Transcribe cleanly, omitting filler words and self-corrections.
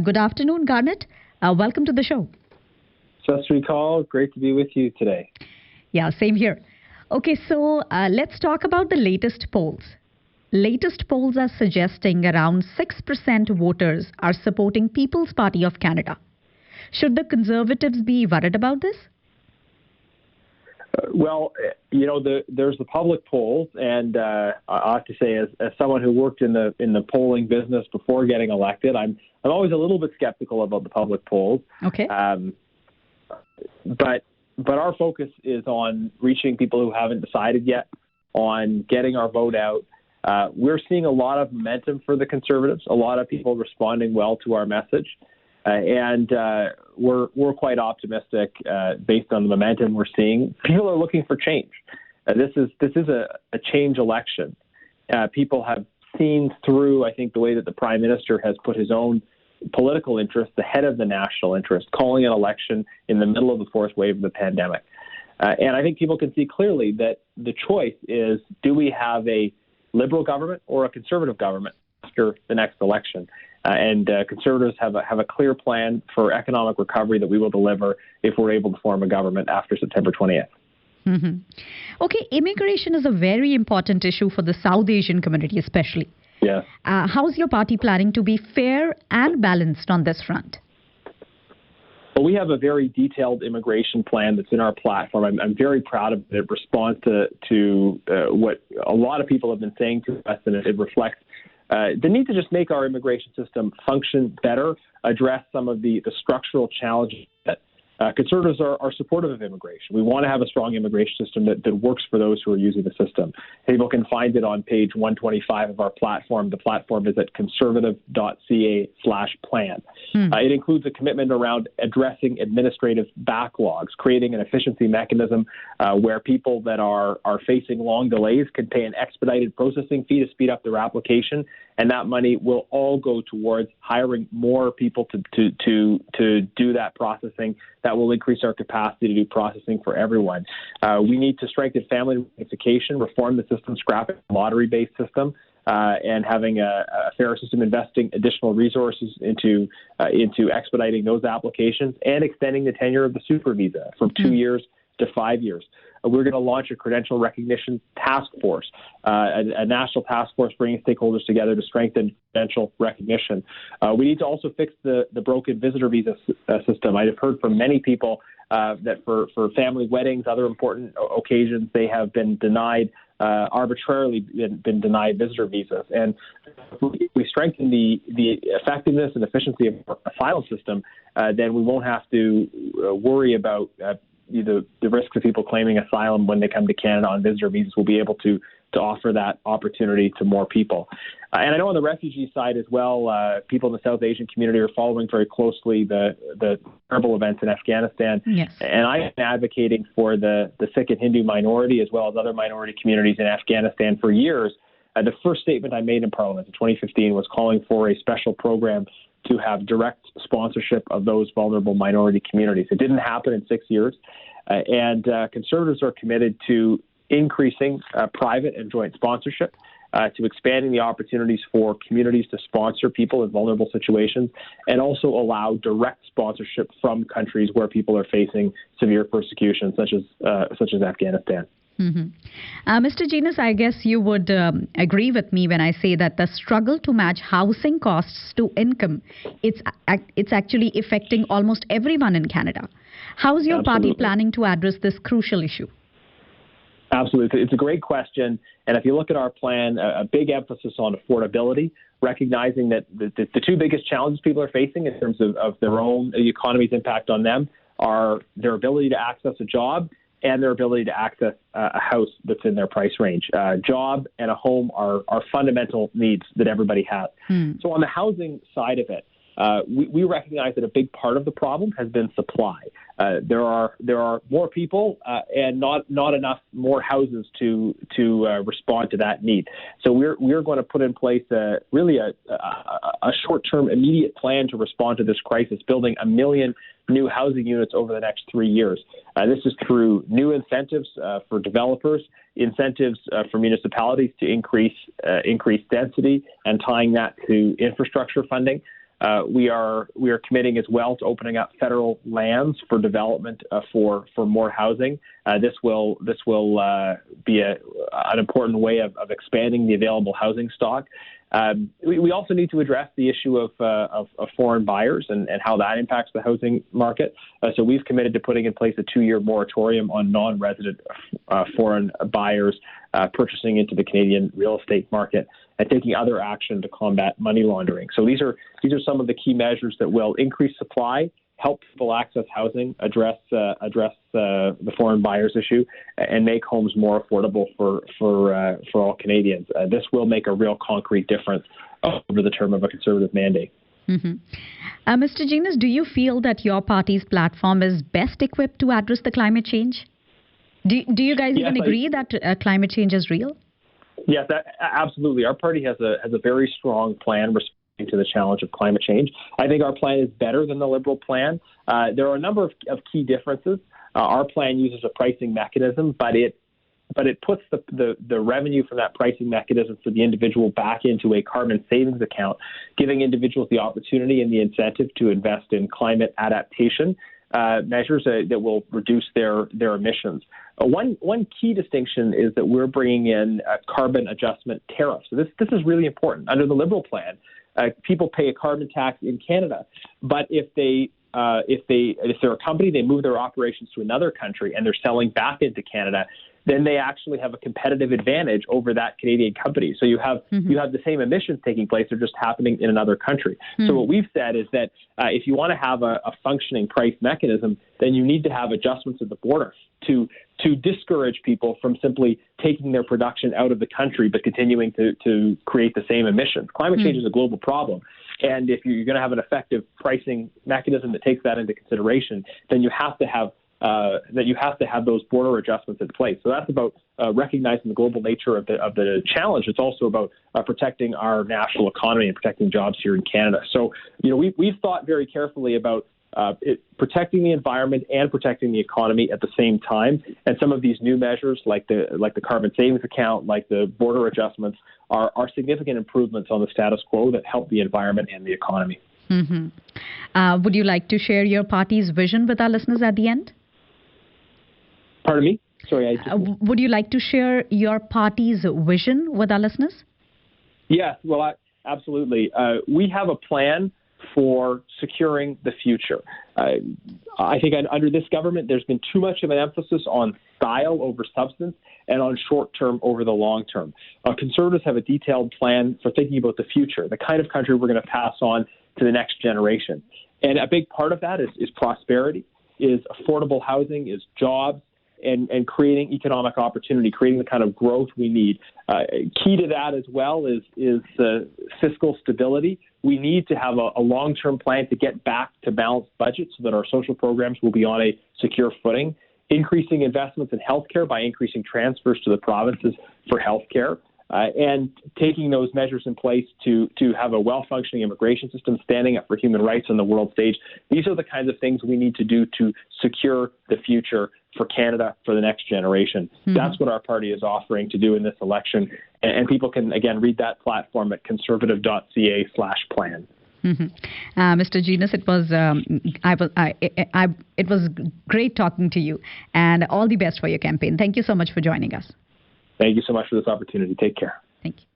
Good afternoon, Garnett. Welcome to the show. Jaspreet, great to be with you today. Yeah, same here. Okay, so let's talk about the latest polls. Latest polls are suggesting around 6% voters are supporting People's Party of Canada. Should the Conservatives be worried about this? There's the public polls, and I have to say, as someone who worked in the polling business before getting elected, I'm always a little bit skeptical about the public polls. Okay. But our focus is on reaching people who haven't decided yet, on getting our vote out. We're seeing a lot of momentum for the Conservatives, a lot of people responding well to our message. And we're quite optimistic based on the momentum we're seeing. People are looking for change. This is a change election. People have seen through, I think, the way that the Prime Minister has put his own political interests ahead of the national interest, calling an election in the middle of the fourth wave of the pandemic. And I think people can see clearly that the choice is, do we have a Liberal government or a Conservative government after the next election? And Conservatives have a clear plan for economic recovery that we will deliver if we're able to form a government after September 20th. Mm-hmm. Okay, immigration is a very important issue for the South Asian community especially. Yeah. How's your party planning to be fair and balanced on this front? Well, we have a very detailed immigration plan that's in our platform. I'm very proud of it. It responds to what a lot of people have been saying to us, and it reflects the need to just make our immigration system function better, address some of the structural challenges that Conservatives are supportive of immigration. We want to have a strong immigration system that works for those who are using the system. People can find it on page 125 of our platform. The platform is at conservative.ca/plan. It includes a commitment around addressing administrative backlogs, creating an efficiency mechanism where people that are facing long delays can pay an expedited processing fee to speed up their application, and that money will all go towards hiring more people to do that processing. That will increase our capacity to do processing for everyone. We need to strengthen family reunification, reform the system, scrapping the lottery-based system, and having a fair system, investing additional resources into expediting those applications and extending the tenure of the super visa from 2 years to 5 years. We're going to launch a credential recognition task force, a national task force bringing stakeholders together to strengthen credential recognition. We need to also fix the broken visitor visa system. I have heard from many people that for family weddings, other important occasions, they have been denied, arbitrarily been denied visitor visas. And if we strengthen the effectiveness and efficiency of our asylum system, then we won't have to worry about the risk of people claiming asylum when they come to Canada on visitor visas. Will be able to offer that opportunity to more people. And I know on the refugee side as well, people in the South Asian community are following very closely the terrible events in Afghanistan. Yes. And I am advocating for the Sikh and Hindu minority as well as other minority communities in Afghanistan for years. The first statement I made in Parliament in 2015 was calling for a special program to have direct sponsorship of those vulnerable minority communities. It didn't happen in 6 years, and Conservatives are committed to increasing private and joint sponsorship, to expanding the opportunities for communities to sponsor people in vulnerable situations, and also allow direct sponsorship from countries where people are facing severe persecution, such as Afghanistan. Mm-hmm. Mr. Genuis, I guess you would agree with me when I say that the struggle to match housing costs to income, it's actually affecting almost everyone in Canada. How is your party planning to address this crucial issue? Absolutely. It's a great question. And if you look at our plan, a big emphasis on affordability, recognizing that the two biggest challenges people are facing in terms of their own economy's impact on them are their ability to access a job and their ability to access a house that's in their price range. Job and a home are fundamental needs that everybody has. So on the housing side of it, we recognize that a big part of the problem has been supply. There are more people and not enough more houses to respond to that need. So we're going to put in place a short-term, immediate plan to respond to this crisis, building 1 million new housing units over the next 3 years. This is through new incentives for developers, incentives for municipalities to increase density, and tying that to infrastructure funding. We are committing as well to opening up federal lands for development for more housing. This will be an important way of expanding the available housing stock. We also need to address the issue of foreign buyers and how that impacts the housing market. So we've committed to putting in place a 2-year moratorium on non-resident foreign buyers purchasing into the Canadian real estate market and taking other action to combat money laundering. So these are some of the key measures that will increase supply, help people access housing, address the foreign buyers issue, and make homes more affordable for all Canadians. This will make a real concrete difference over the term of a Conservative mandate. Mm-hmm. Mr. Genuis, do you feel that your party's platform is best equipped to address the climate change? Do you guys even agree that climate change is real? Yes, absolutely. Our party has a very strong plan responding to the challenge of climate change. I think our plan is better than the Liberal plan. There are a number of key differences. Our plan uses a pricing mechanism, but it puts the revenue from that pricing mechanism for the individual back into a carbon savings account, giving individuals the opportunity and the incentive to invest in climate adaptation measures that will reduce their emissions. One key distinction is that we're bringing in carbon adjustment tariffs. So this is really important. Under the Liberal plan, people pay a carbon tax in Canada, but if they're a company, they move their operations to another country and they're selling back into Canada, then they actually have a competitive advantage over that Canadian company. So you have the same emissions taking place, they're just happening in another country. So what we've said is that if you want to have a functioning price mechanism, then you need to have adjustments at the border to discourage people from simply taking their production out of the country but continuing to create the same emissions. Climate change is a global problem. And if you're going to have an effective pricing mechanism that takes that into consideration, then you have to have those border adjustments in place. So that's about recognizing the global nature of the challenge. It's also about protecting our national economy and protecting jobs here in Canada. So, we've thought very carefully about protecting the environment and protecting the economy at the same time. And some of these new measures, like the carbon savings account, like the border adjustments, are significant improvements on the status quo that help the environment and the economy. Mm-hmm. Would you like to share your party's vision with our listeners at the end? Pardon me? Sorry. Would you like to share your party's vision with our listeners? Yes, well, absolutely. We have a plan for securing the future. I think under this government, there's been too much of an emphasis on style over substance and on short-term over the long-term. Conservatives have a detailed plan for thinking about the future, the kind of country we're going to pass on to the next generation. And a big part of that is prosperity, is affordable housing, is jobs, and creating economic opportunity, creating the kind of growth we need. Key to that as well is fiscal stability. We need to have a long-term plan to get back to balanced budgets so that our social programs will be on a secure footing. Increasing investments in healthcare by increasing transfers to the provinces for healthcare. And taking those measures in place to have a well-functioning immigration system, standing up for human rights on the world stage. These are the kinds of things we need to do to secure the future for Canada for the next generation. Mm-hmm. That's what our party is offering to do in this election. And people can, again, read that platform at conservative.ca/plan. Mm-hmm. Mr. Genuis, it was great talking to you, and all the best for your campaign. Thank you so much for joining us. Thank you so much for this opportunity. Take care. Thank you.